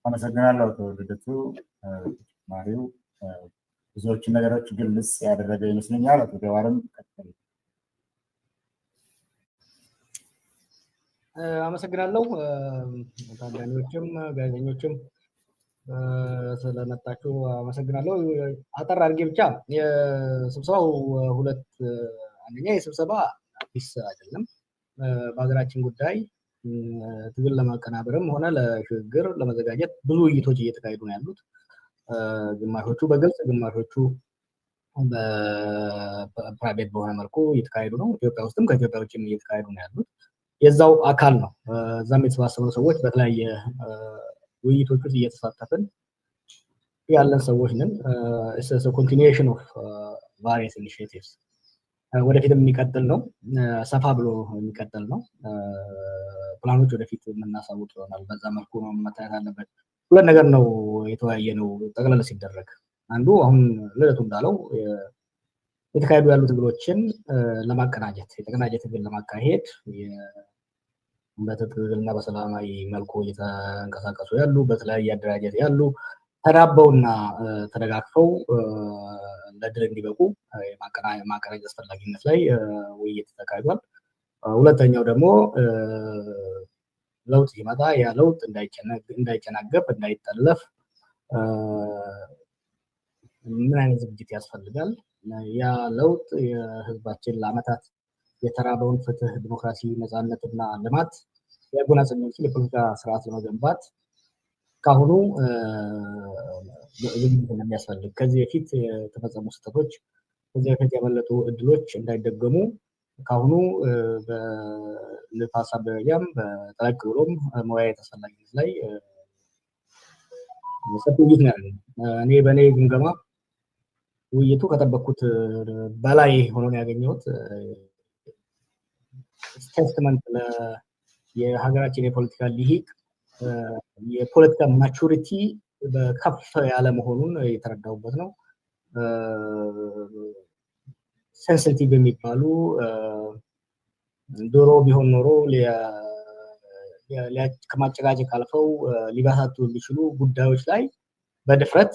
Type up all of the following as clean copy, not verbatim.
አመሰግናለሁ ልደቱ ማሪው ብዙዎች ነገሮች ግልጽ ያደረገ ይመስለኛል። አቶ ጀዋርም ቀጥሉ። አመሰግናለሁ ታዳሚዎችም ጋዜጠኞችም ስለመጣችሁ አመሰግናለሁ። አጠር አድርጌ ብቻ የስብሰባው አንደኛ የስብሰባ አዲስ አይደለም። በሀገራችን ጉዳይ ትግል ለማቀናበርም ሆነ ለሽግግር ለመዘጋጀት ብዙ ውይይቶች እየተካሄዱ ነው ያሉት። ግማሾቹ በግልጽ ግማሾቹ በፕራይቬት በሆነ መልኩ እየተካሄዱ ነው። ኢትዮጵያ ውስጥም ከኢትዮጵያ ውጭም እየተካሄዱ ነው ያሉት። የዛው አካል ነው። እዛም የተሰባሰቡ ሰዎች በተለያየ ውይይቶች ውስጥ እየተሳተፍን ያለን ሰዎች ነን። ኮንቲኒዌሽን ኦፍ ቫሪየስ ኢኒሺዬቲቭስ ወደፊትም የሚቀጥል ነው። ሰፋ ብሎ የሚቀጥል ነው። ፕላኖች ወደፊት የምናሳውቅ ይሆናል። በዛ መልኩ ነው መታየት አለበት። ሁለት ነገር ነው የተወያየ ነው ጠቅለል ሲደረግ። አንዱ አሁን ልደቱ እንዳለው የተካሄዱ ያሉ ትግሎችን ለማቀናጀት የተቀናጀ ትግል ለማካሄድ በትግልና በሰላማዊ መልኩ እየተንቀሳቀሱ ያሉ በተለያየ አደራጀት ያሉ ተዳበውና ተደጋግፈው ለድል እንዲበቁ የማቀናጀት አስፈላጊነት ላይ ውይይት ተካሂዷል። ሁለተኛው ደግሞ ለውጥ ሲመጣ ያ ለውጥ እንዳይጨናገፍ እንዳይጠለፍ ምን አይነት ዝግጅት ያስፈልጋል? ያ ለውጥ የህዝባችን ለዓመታት የተራበውን ፍትህ፣ ዲሞክራሲ፣ ነፃነትና ልማት ያጎናጸፈ የፖለቲካ ስርዓት ለመገንባት ካሁኑ ዝግጅት እንደሚያስፈልግ ከዚህ በፊት የተፈጸሙ ስህተቶች ከዚህ በፊት ያመለጡ እድሎች እንዳይደገሙ ካሁኑ በሀሳብ ደረጃም በጠለቅ ብሎም መወያየት አስፈላጊነት ላይ ሰፊ ውይይት ነው ያለው። እኔ በእኔ ግምገማ ውይይቱ ከጠበቅኩት በላይ ሆኖ ነው ያገኘሁት። ስቴትመንት የሀገራችን የፖለቲካ ሊሂቅ የፖለቲካ ማቹሪቲ በከፍ ያለ መሆኑን የተረዳሁበት ነው። ሴንሲቲቭ የሚባሉ ድሮ ቢሆን ኖሮ ከማጨቃጨቅ አልፈው ሊባሳቱ የሚችሉ ጉዳዮች ላይ በድፍረት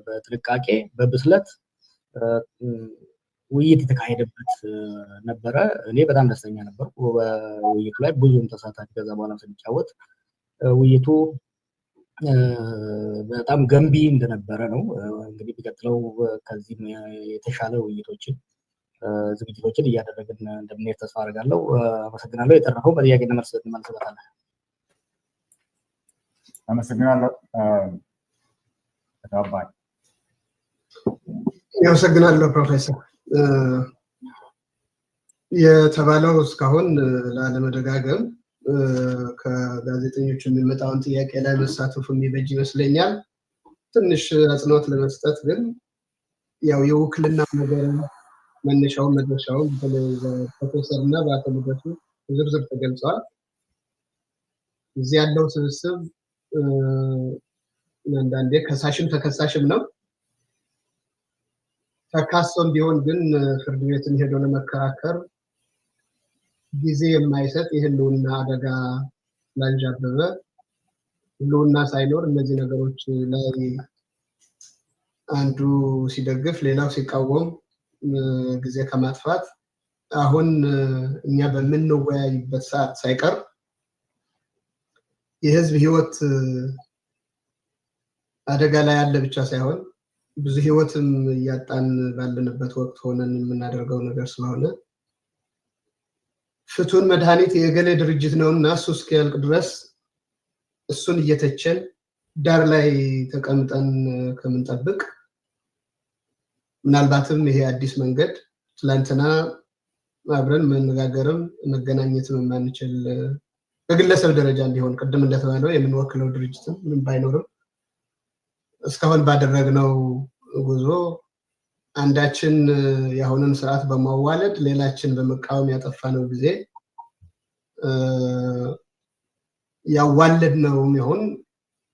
በጥንቃቄ በብስለት ውይይት የተካሄደበት ነበረ። እኔ በጣም ደስተኛ ነበርኩ በውይይቱ ላይ ብዙም ተሳታፊ ከዛ በኋላ ስንጫወት ውይይቱ በጣም ገንቢ እንደነበረ ነው። እንግዲህ ቢቀጥለው ከዚህ የተሻለ ውይይቶችን ዝግጅቶችን እያደረግን እንደምንሄድ ተስፋ አደርጋለሁ። አመሰግናለሁ። የተረፈው በጥያቄና መልስ እንመልስበታለን። አመሰግናለሁ። ተባባሪ አመሰግናለሁ ፕሮፌሰር። የተባለው እስካሁን ላለመደጋገም ከጋዜጠኞች የሚመጣውን ጥያቄ ላይ መሳተፉ የሚበጅ ይመስለኛል። ትንሽ አጽንኦት ለመስጠት ግን ያው የውክልና ነገር መነሻውን መድረሻውን በፕሮፌሰር እና በአቶ ልደቱ ዝርዝር ተገልጿል። እዚህ ያለው ስብስብ አንዳንዴ ከሳሽም ተከሳሽም ነው። ተካሶም ቢሆን ግን ፍርድ ቤትን ሄዶ ለመከራከር ጊዜ የማይሰጥ የህልውና አደጋ ላንዣበበ ህልውና ሳይኖር እነዚህ ነገሮች ላይ አንዱ ሲደግፍ ሌላው ሲቃወም ጊዜ ከማጥፋት አሁን እኛ በምንወያይበት ሰዓት ሳይቀር የህዝብ ህይወት አደጋ ላይ ያለ ብቻ ሳይሆን ብዙ ህይወትም እያጣን ባለንበት ወቅት ሆነን የምናደርገው ነገር ስለሆነ ፍቱን መድኃኒት የገሌ ድርጅት ነውና እሱ እስኪያልቅ ድረስ እሱን እየተቸን ዳር ላይ ተቀምጠን ከምንጠብቅ ምናልባትም ይሄ አዲስ መንገድ ትላንትና አብረን መነጋገርም መገናኘትም የማንችል በግለሰብ ደረጃ እንዲሆን ቅድም እንደተባለው የምንወክለው ድርጅትም ምንም ባይኖርም እስካሁን ባደረግነው ጉዞ አንዳችን የአሁኑን ስርዓት በማዋለድ ሌላችን በመቃወም ያጠፋነው ጊዜ ያዋለድነው ይሁን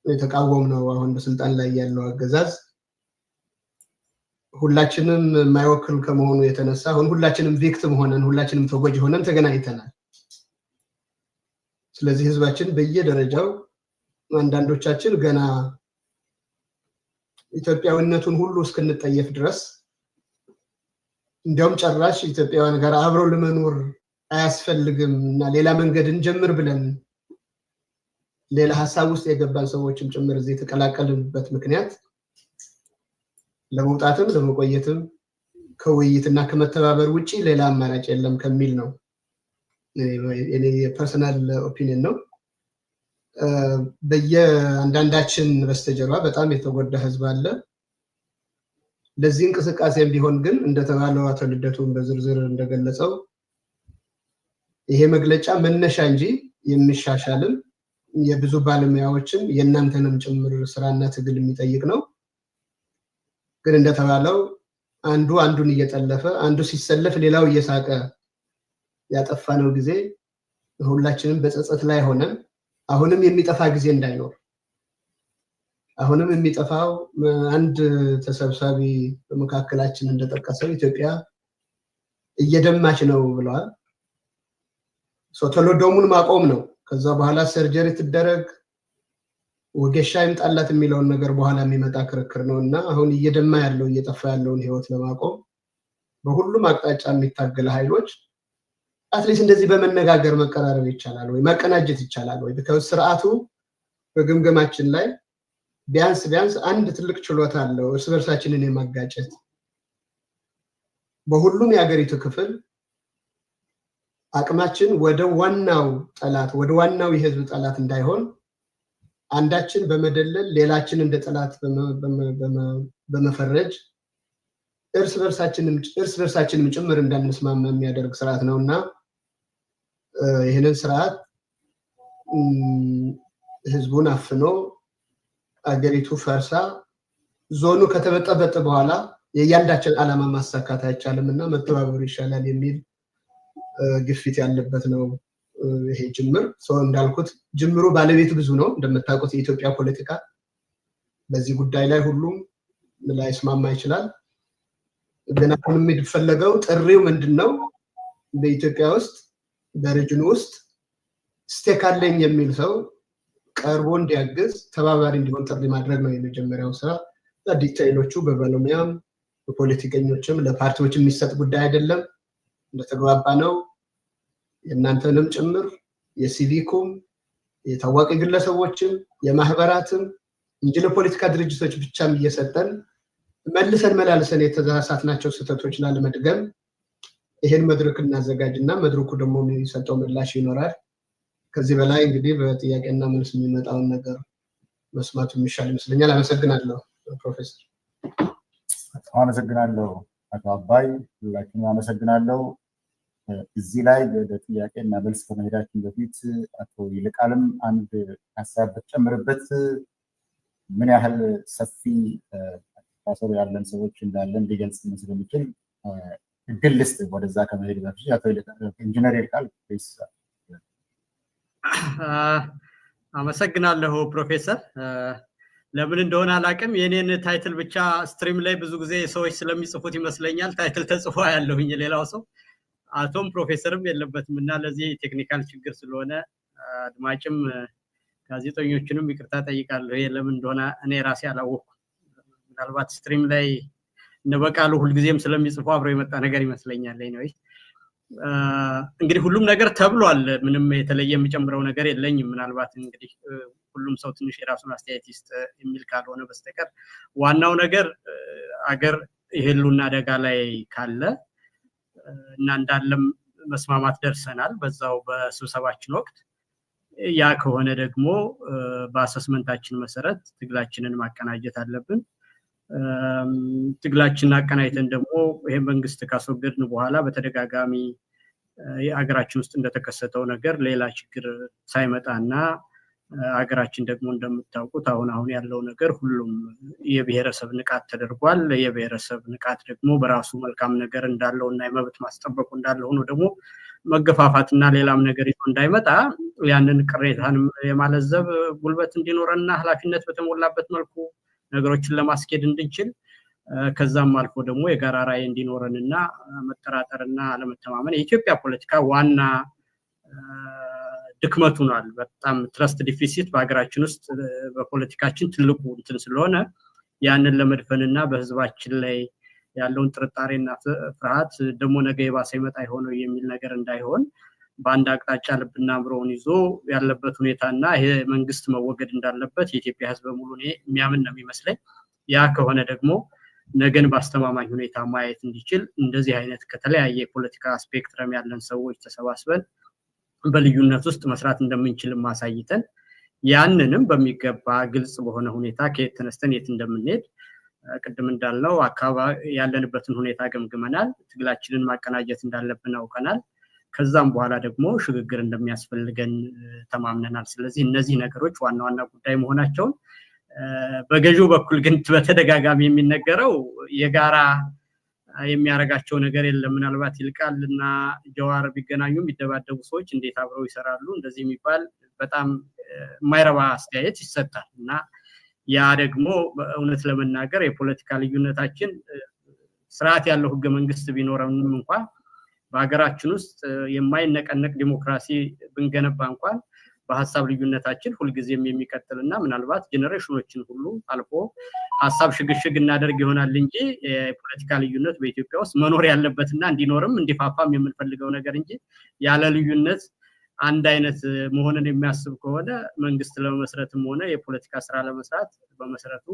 የተቃወምነው አሁን በስልጣን ላይ ያለው አገዛዝ ሁላችንም የማይወክል ከመሆኑ የተነሳ አሁን ሁላችንም ቪክቲም ሆነን ሁላችንም ተጎጂ ሆነን ተገናኝተናል። ስለዚህ ህዝባችን በየደረጃው አንዳንዶቻችን ገና ኢትዮጵያዊነቱን ሁሉ እስክንጠየፍ ድረስ እንደውም ጭራሽ ኢትዮጵያውያን ጋር አብረው ለመኖር አያስፈልግም እና ሌላ መንገድ እንጀምር ብለን ሌላ ሐሳብ ውስጥ የገባን ሰዎችም ጭምር እዚህ ተቀላቀልንበት ምክንያት ለመውጣትም ለመቆየትም ከውይይትና ከመተባበር ውጪ ሌላ አማራጭ የለም ከሚል ነው። እኔ የፐርሰናል ኦፒኒየን ነው። በየአንዳንዳችን በስተጀርባ በጣም የተጎዳ ህዝብ አለ። ለዚህ እንቅስቃሴም ቢሆን ግን እንደተባለው አቶ ልደቱን በዝርዝር እንደገለጸው ይሄ መግለጫ መነሻ እንጂ የሚሻሻልም የብዙ ባለሙያዎችን የእናንተንም ጭምር ስራና ትግል የሚጠይቅ ነው። ግን እንደተባለው አንዱ አንዱን እየጠለፈ አንዱ ሲሰለፍ ሌላው እየሳቀ ያጠፋነው ጊዜ ሁላችንም በጸጸት ላይ ሆነን አሁንም የሚጠፋ ጊዜ እንዳይኖር አሁንም የሚጠፋው አንድ ተሰብሳቢ በመካከላችን እንደጠቀሰው ኢትዮጵያ እየደማች ነው ብለዋል። ሶተሎዶሙን ማቆም ነው። ከዛ በኋላ ሰርጀሪ ትደረግ ወገሻ ይምጣላት የሚለውን ነገር በኋላ የሚመጣ ክርክር ነውና አሁን እየደማ ያለው እየጠፋ ያለውን ህይወት ለማቆም በሁሉም አቅጣጫ የሚታገለ ኃይሎች አትሊስት እንደዚህ በመነጋገር መቀራረብ ይቻላል ወይ ማቀናጀት ይቻላል ወይ? because ስርዓቱ በግምገማችን ላይ ቢያንስ አንድ ትልቅ ችሎታ አለው እርስ በርሳችንን የማጋጨት። በሁሉም የሀገሪቱ ክፍል አቅማችን ወደ ዋናው ጠላት ወደ ዋናው የህዝብ ጠላት እንዳይሆን አንዳችን በመደለል ሌላችን እንደ ጠላት በመፈረጅ እርስ በርሳችንን ጭምር እንዳንስማማ የሚያደርግ ስርዓት ነውና ይሄንን ስርዓት ህዝቡን አፍኖ አገሪቱ ፈርሳ ዞኑ ከተበጠበጠ በኋላ የያንዳችን ዓላማ ማሳካት አይቻልምና መተባበር ይሻላል የሚል ግፊት ያለበት ነው ይሄ ጅምር። እንዳልኩት ጅምሩ ባለቤት ብዙ ነው። እንደምታውቁት የኢትዮጵያ ፖለቲካ በዚህ ጉዳይ ላይ ሁሉም ላይስማማ ይችላል። ግን አሁን የሚፈለገው ጥሪው ምንድነው? በኢትዮጵያ ውስጥ በሪጅኑ ውስጥ ስቴክ አለኝ የሚል ሰው ቀርቦ እንዲያግዝ ተባባሪ እንዲሆን ጥሪ ማድረግ ነው የመጀመሪያው ስራ። ዲቴይሎቹ በባለሙያም በፖለቲከኞችም ለፓርቲዎች የሚሰጥ ጉዳይ አይደለም። እንደተግባባ ነው የእናንተንም ጭምር የሲቪኩም የታዋቂ ግለሰቦችም የማህበራትም እንጂ ለፖለቲካ ድርጅቶች ብቻም እየሰጠን መልሰን መላልሰን የተዛሳትናቸው ስህተቶች ላለመድገም ይሄን መድረክ እናዘጋጅና መድረኩ ደግሞ የሚሰጠው ምላሽ ይኖራል። ከዚህ በላይ እንግዲህ በጥያቄና መልስ የሚመጣውን ነገር መስማቱ የሚሻል ይመስለኛል። አመሰግናለሁ ፕሮፌሰር። አመሰግናለሁ አቶ አባይ። ሁላችንም አመሰግናለሁ። እዚህ ላይ ወደ ጥያቄና መልስ ከመሄዳችን በፊት አቶ ይልቃልም አንድ ሀሳብ በተጨምርበት ምን ያህል ሰፊ አስተሳሰብ ያለን ሰዎች እንዳለን ሊገልጽ ስለሚችል እድል ልስጥ። ወደዛ ከመሄድ በፊት አቶ ኢንጂነር ይልቃል ፕሊዝ። አመሰግናለሁ ፕሮፌሰር። ለምን እንደሆነ አላውቅም የኔን ታይትል ብቻ ስትሪም ላይ ብዙ ጊዜ ሰዎች ስለሚጽፉት ይመስለኛል ታይትል ተጽፎ ያለውኝ ሌላው ሰው አቶም ፕሮፌሰርም የለበትም እና ለዚህ ቴክኒካል ችግር ስለሆነ አድማጭም ጋዜጠኞችንም ይቅርታ ጠይቃለሁ። ይሄ ለምን እንደሆነ እኔ ራሴ አላወቅኩም። ምናልባት ስትሪም ላይ ነበቃሉ ሁልጊዜም ስለሚጽፉ አብረው የመጣ ነገር ይመስለኛል። እንግዲህ ሁሉም ነገር ተብሏል። ምንም የተለየ የሚጨምረው ነገር የለኝም። ምናልባት እንግዲህ ሁሉም ሰው ትንሽ የራሱን አስተያየት ይስጥ የሚል ካልሆነ በስተቀር ዋናው ነገር አገር የህልውና አደጋ ላይ ካለ እና እንዳለም መስማማት ደርሰናል በዛው በስብሰባችን ወቅት። ያ ከሆነ ደግሞ በአሰስመንታችን መሰረት ትግላችንን ማቀናጀት አለብን። ትግላችንን አቀናጅተን ደግሞ ይሄ መንግስት ካስወገድን በኋላ በተደጋጋሚ የሀገራችን ውስጥ እንደተከሰተው ነገር ሌላ ችግር ሳይመጣና ሀገራችን ደግሞ እንደምታውቁት አሁን ያለው ነገር ሁሉም የብሔረሰብ ንቃት ተደርጓል። የብሔረሰብ ንቃት ደግሞ በራሱ መልካም ነገር እንዳለውና የመብት ማስጠበቁ እንዳለው ሆኖ ደግሞ መገፋፋትና ሌላም ነገር ይዞ እንዳይመጣ ያንን ቅሬታን የማለዘብ ጉልበት እንዲኖርና ኃላፊነት በተሞላበት መልኩ ነገሮችን ለማስኬድ እንድንችል ከዛም አልፎ ደግሞ የጋራ ራዕይ እንዲኖርንና መጠራጠርና አለመተማመን የኢትዮጵያ ፖለቲካ ዋና ድክመቱ ነው። በጣም ትረስት ዲፊሲት በሀገራችን ውስጥ በፖለቲካችን ትልቁ እንትን ስለሆነ ያንን ለመድፈንና በህዝባችን ላይ ያለውን ጥርጣሬና ፍርሃት ደግሞ ነገ የባሰ ይመጣ ይሆነው የሚል ነገር እንዳይሆን በአንድ አቅጣጫ ልብና አእምሮውን ይዞ ያለበት ሁኔታና ይሄ መንግስት መወገድ እንዳለበት የኢትዮጵያ ህዝብ በሙሉ የሚያምን ነው የሚመስለኝ። ያ ከሆነ ደግሞ ነገን በአስተማማኝ ሁኔታ ማየት እንዲችል እንደዚህ አይነት ከተለያየ የፖለቲካ ስፔክትረም ያለን ሰዎች ተሰባስበን በልዩነት ውስጥ መስራት እንደምንችል ማሳይተን ያንንም በሚገባ ግልጽ በሆነ ሁኔታ ከየት ተነስተን የት እንደምንሄድ ቅድም እንዳልነው አካባቢ ያለንበትን ሁኔታ ገምግመናል። ትግላችንን ማቀናጀት እንዳለብን አውቀናል። ከዛም በኋላ ደግሞ ሽግግር እንደሚያስፈልገን ተማምነናል። ስለዚህ እነዚህ ነገሮች ዋና ዋና ጉዳይ መሆናቸውን በገዢው በኩል ግን በተደጋጋሚ የሚነገረው የጋራ የሚያረጋቸው ነገር የለም። ምናልባት ይልቃልና ጀዋር ቢገናኙ የሚደባደቡ ሰዎች እንዴት አብረው ይሰራሉ እንደዚህ የሚባል በጣም የማይረባ አስተያየት ይሰጣል እና ያ ደግሞ እውነት ለመናገር የፖለቲካ ልዩነታችን ስርዓት ያለው ህገ መንግስት ቢኖረንም እንኳን በሀገራችን ውስጥ የማይነቀነቅ ዲሞክራሲ ብንገነባ እንኳን በሐሳብ ልዩነታችን ሁልጊዜም የሚቀጥልና ምናልባት ጄነሬሽኖችን ሁሉ አልፎ ሐሳብ ሽግሽግ እናደርግ ይሆናል እንጂ የፖለቲካ ልዩነት በኢትዮጵያ ውስጥ መኖር ያለበትና እንዲኖርም እንዲፋፋም የምንፈልገው ነገር እንጂ ያለ ልዩነት አንድ አይነት መሆንን የሚያስብ ከሆነ መንግስት ለመመስረትም ሆነ የፖለቲካ ስራ ለመስራት በመሰረቱ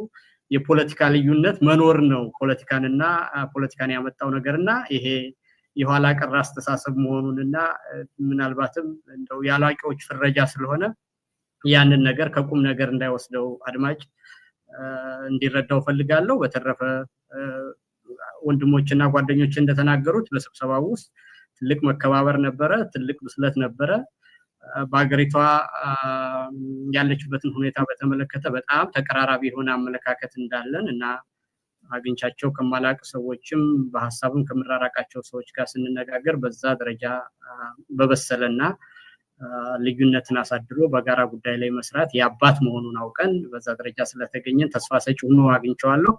የፖለቲካ ልዩነት መኖር ነው ፖለቲካንና ፖለቲካን ያመጣው ነገርና ይሄ የኋላ ቀር አስተሳሰብ መሆኑንና ምናልባትም እንደው ያላቂዎች ፍረጃ ስለሆነ ያንን ነገር ከቁም ነገር እንዳይወስደው አድማጭ እንዲረዳው ፈልጋለሁ። በተረፈ ወንድሞችና ጓደኞች እንደተናገሩት በስብሰባው ውስጥ ትልቅ መከባበር ነበረ፣ ትልቅ ብስለት ነበረ። በአገሪቷ ያለችበትን ሁኔታ በተመለከተ በጣም ተቀራራቢ የሆነ አመለካከት እንዳለን እና አግኝቻቸው ከማላቅ ሰዎችም በሐሳብም ከምራራቃቸው ሰዎች ጋር ስንነጋገር በዛ ደረጃ በበሰለና ልዩነትን አሳድሮ በጋራ ጉዳይ ላይ መስራት ያባት መሆኑን አውቀን በዛ ደረጃ ስለተገኘን ተስፋ ሰጪ ሆኖ አግኝቻለሁ።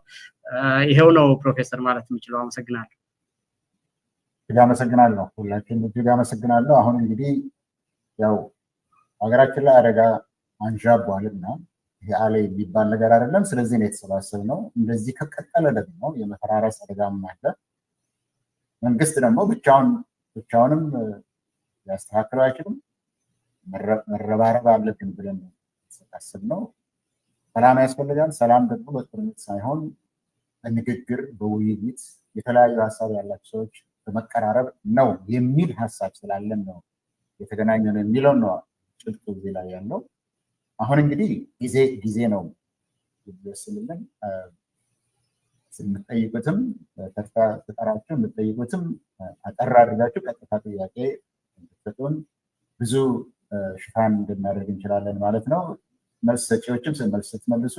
ይሄው ነው ፕሮፌሰር ማለት የምችለው። አመሰግናለሁ። አመሰግናለሁ። ሁላችሁም እጅግ አመሰግናለሁ። አሁን እንግዲህ ያው ሀገራችን ላይ አደጋ አንዣቧልና ይሄ አለ የሚባል ነገር አይደለም። ስለዚህ ነው የተሰባሰብነው። እንደዚህ ከቀጠለ ደግሞ የመፈራረስ አደጋም አለ። መንግስት ደግሞ ብቻውንም ሊያስተካክለው አይችልም። መረባረብ አለብን ብለን ነው። ሰላም ያስፈልጋል። ሰላም ደግሞ በጦርነት ሳይሆን በንግግር በውይይት የተለያዩ ሀሳብ ያላቸው ሰዎች በመቀራረብ ነው የሚል ሀሳብ ስላለን ነው የተገናኘነው የሚለው ነው ጭብጡ እዚህ ላይ ያለው። አሁን እንግዲህ ጊዜ ነው ይወስንልን። የምትጠይቁትም ተጠራችሁ የምትጠይቁትም አጠር አድርጋችሁ ቀጥታ ጥያቄ እንድትሰጡን ብዙ ሽፋን እንድናደርግ እንችላለን ማለት ነው። መልስ ሰጪዎችም መልስ ስትመልሱ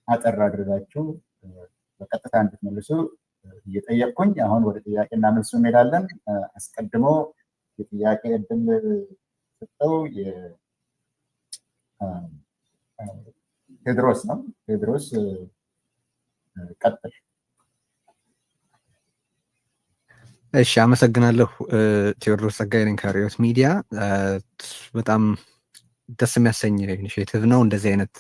አጠር አድርጋችሁ በቀጥታ እንድትመልሱ እየጠየቅኩኝ አሁን ወደ ጥያቄና መልሱ እንሄዳለን። አስቀድሞ የጥያቄ እድል ሰጠው ቴድሮስ ነው። ቴድሮስ ቀጥል። እሺ፣ አመሰግናለሁ። ቴዎድሮስ ጸጋዬ ነኝ ከሪዮት ሚዲያ። በጣም ደስ የሚያሰኝ ኢኒሼቲቭ ነው። እንደዚህ አይነት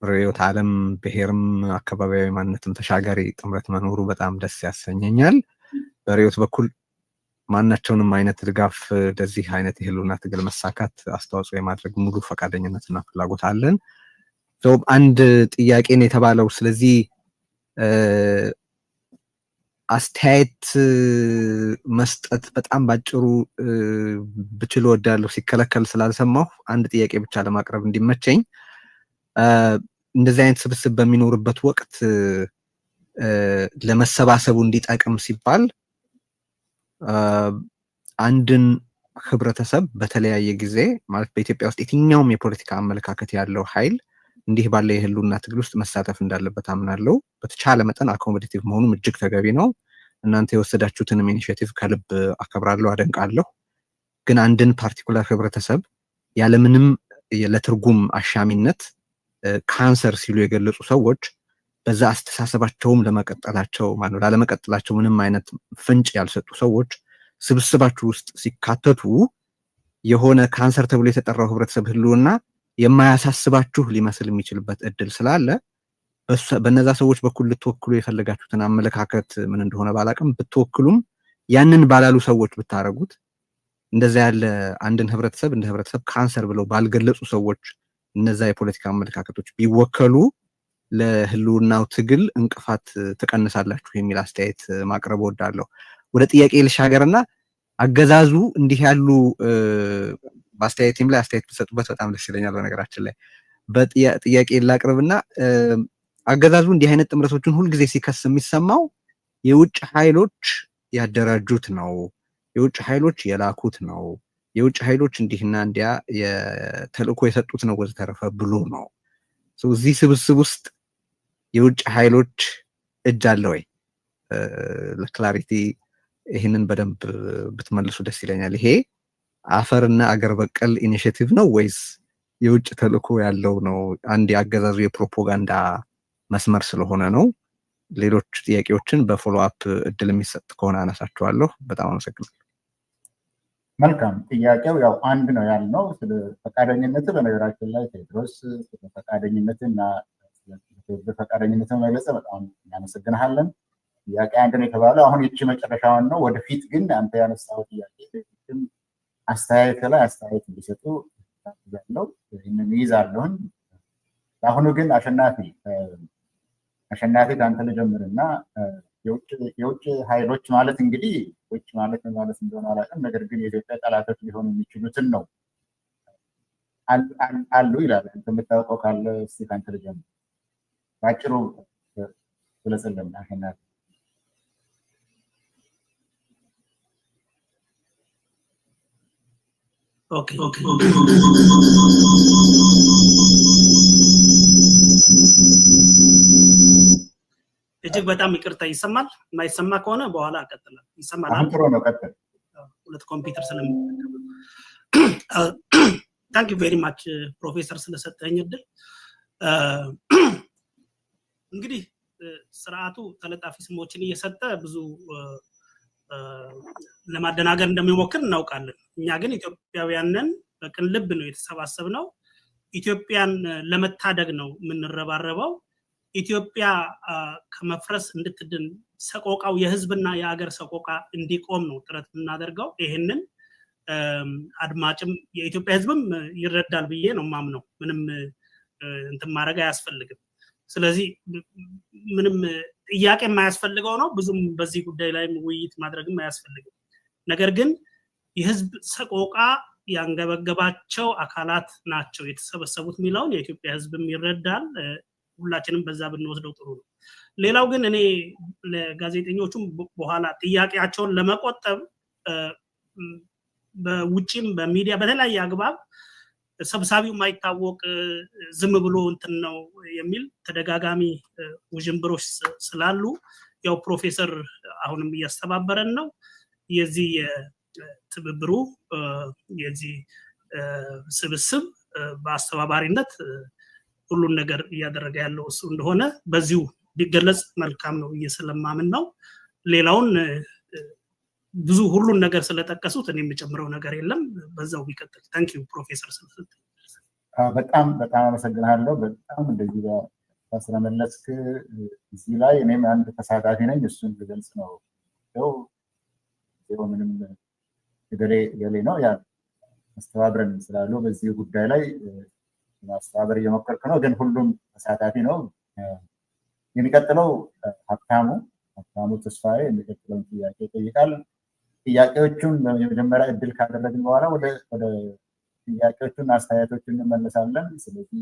ሪዮት ዓለም ብሔርም አካባቢያዊ ማንነትም ተሻጋሪ ጥምረት መኖሩ በጣም ደስ ያሰኘኛል። በሪዮት በኩል ማናቸውንም አይነት ድጋፍ ለዚህ አይነት የህልውና ትግል መሳካት አስተዋጽኦ የማድረግ ሙሉ ፈቃደኝነትና ፍላጎት አለን። አንድ ጥያቄ ነው የተባለው። ስለዚህ አስተያየት መስጠት በጣም ባጭሩ ብችል ወዳለሁ ሲከለከል ስላልሰማሁ አንድ ጥያቄ ብቻ ለማቅረብ እንዲመቸኝ፣ እንደዚህ አይነት ስብስብ በሚኖርበት ወቅት ለመሰባሰቡ እንዲጠቅም ሲባል አንድን ህብረተሰብ በተለያየ ጊዜ ማለት በኢትዮጵያ ውስጥ የትኛውም የፖለቲካ አመለካከት ያለው ኃይል እንዲህ ባለ የህልውና ትግል ውስጥ መሳተፍ እንዳለበት አምናለሁ። በተቻለ መጠን አኮሞዴቲቭ መሆኑም እጅግ ተገቢ ነው። እናንተ የወሰዳችሁትንም ኢኒሼቲቭ ከልብ አከብራለሁ፣ አደንቃለሁ። ግን አንድን ፓርቲኩላር ህብረተሰብ ያለምንም ለትርጉም አሻሚነት ካንሰር ሲሉ የገለጹ ሰዎች በዛ አስተሳሰባቸውም ለመቀጠላቸው ማለት ላለመቀጠላቸው ምንም አይነት ፍንጭ ያልሰጡ ሰዎች ስብስባችሁ ውስጥ ሲካተቱ የሆነ ካንሰር ተብሎ የተጠራው ህብረተሰብ ህልውና የማያሳስባችሁ ሊመስል የሚችልበት እድል ስላለ በነዛ ሰዎች በኩል ልትወክሉ የፈለጋችሁትን አመለካከት ምን እንደሆነ ባላቅም ብትወክሉም ያንን ባላሉ ሰዎች ብታረጉት እንደዛ ያለ አንድን ህብረተሰብ እንደ ህብረተሰብ ካንሰር ብለው ባልገለጹ ሰዎች እነዛ የፖለቲካ አመለካከቶች ቢወከሉ ለህልውናው ትግል እንቅፋት ትቀንሳላችሁ የሚል አስተያየት ማቅረብ ወዳለሁ። ወደ ጥያቄ ልሻገርና አገዛዙ እንዲህ ያሉ በአስተያየቴም ላይ አስተያየት ብትሰጡበት በጣም ደስ ይለኛል። በነገራችን ላይ በጥያቄ ላቅርብና አገዛዙ እንዲህ አይነት ጥምረቶችን ሁልጊዜ ሲከስ የሚሰማው የውጭ ኃይሎች ያደራጁት ነው፣ የውጭ ኃይሎች የላኩት ነው፣ የውጭ ኃይሎች እንዲህና እንዲያ የተልእኮ የሰጡት ነው ወዘተረፈ ብሎ ነው። እዚህ ስብስብ ውስጥ የውጭ ኃይሎች እጅ አለ ወይ? ለክላሪቲ ይህንን በደንብ ብትመልሱ ደስ ይለኛል። ይሄ አፈርና አገር በቀል ኢኒሼቲቭ ነው ወይስ የውጭ ተልእኮ ያለው ነው? አንድ የአገዛዙ የፕሮፓጋንዳ መስመር ስለሆነ ነው። ሌሎች ጥያቄዎችን በፎሎ አፕ እድል የሚሰጥ ከሆነ አነሳቸዋለሁ። በጣም አመሰግናለሁ። መልካም ጥያቄው ያው አንድ ነው ያልነው ስለ ፈቃደኝነት። በነገራችን ላይ ቴድሮስ ስለ ፈቃደኝነትና በፈቃደኝነት መግለጽ በጣም እናመሰግናለን። ጥያቄ አንድ ነው የተባለው አሁን ይቺ መጨረሻውን ነው። ወደፊት ግን አንተ ያነሳው ጥያቄ አስተያየት ላይ አስተያየት እንዲሰጡ ያለው ይህንን ይይዛለሁኝ። አሁኑ ግን አሸናፊ ከአንተ ልጀምርና የውጭ ኃይሎች ማለት እንግዲህ ውጭ ማለት እንደሆነ አላውቅም፣ ነገር ግን የኢትዮጵያ ጠላቶች ሊሆኑ የሚችሉትን ነው አሉ ይላል። የምታውቀው ካለ እስኪ ከአንተ ልጀምር፣ በአጭሩ ግለጽልን አሸናፊ። እጅግ በጣም ይቅርታ። ይሰማል? የማይሰማ ከሆነ በኋላ እቀጥላለሁ። ይሰማል? አሁን ጥሩ ነው፣ ቀጥል። ሁለት ኮምፒውተር ስለምጠቀም ታንክ ዩ ቬሪ ማች ፕሮፌሰር ስለሰጠኝ እድል። እንግዲህ ስርዓቱ ተለጣፊ ስሞችን እየሰጠ ብዙ ለማደናገር እንደሚሞክር እናውቃለን። እኛ ግን ኢትዮጵያውያንን በቅን ልብ ነው የተሰባሰብነው። ኢትዮጵያን ለመታደግ ነው የምንረባረበው። ኢትዮጵያ ከመፍረስ እንድትድን ሰቆቃው የህዝብና የሀገር ሰቆቃ እንዲቆም ነው ጥረት የምናደርገው። ይሄንን አድማጭም የኢትዮጵያ ህዝብም ይረዳል ብዬ ነው ማምነው። ምንም እንትን ማድረግ አያስፈልግም። ስለዚህ ምንም ጥያቄ የማያስፈልገው ነው። ብዙም በዚህ ጉዳይ ላይ ውይይት ማድረግም አያስፈልግም። ነገር ግን የህዝብ ሰቆቃ ያንገበገባቸው አካላት ናቸው የተሰበሰቡት የሚለውን የኢትዮጵያ ህዝብም ይረዳል። ሁላችንም በዛ ብንወስደው ጥሩ ነው። ሌላው ግን እኔ ለጋዜጠኞቹም በኋላ ጥያቄያቸውን ለመቆጠብ በውጪም በሚዲያ በተለያየ አግባብ ሰብሳቢው የማይታወቅ ዝም ብሎ እንትን ነው የሚል ተደጋጋሚ ውዥንብሮች ስላሉ ያው ፕሮፌሰር አሁንም እያስተባበረን ነው። የዚህ የትብብሩ የዚህ ስብስብ በአስተባባሪነት ሁሉን ነገር እያደረገ ያለው እሱ እንደሆነ በዚሁ ቢገለጽ መልካም ነው እየሰለማምን ነው። ሌላውን ብዙ ሁሉን ነገር ስለጠቀሱት እኔ የምጨምረው ነገር የለም። በዛው ቢቀጥል። ታንክ ዩ ፕሮፌሰር ስለሰጠ በጣም አመሰግናለሁ። በጣም እንደዚህ ስለመለስክ እዚህ ላይ እኔም አንድ ተሳታፊ ነኝ። እሱን ልገልጽ ነው ያው ምንም ገሌ ነው ያ አስተባብረን ስላሉ በዚህ ጉዳይ ላይ ማስተባበር እየሞከርክ ነው። ግን ሁሉም ተሳታፊ ነው። የሚቀጥለው ሀብታሙ ተስፋዬ የሚቀጥለውን ጥያቄ ይጠይቃል። ጥያቄዎቹን በመጀመሪያ እድል ካደረግን በኋላ ወደ ጥያቄዎቹን አስተያየቶቹን እንመለሳለን። ስለዚህ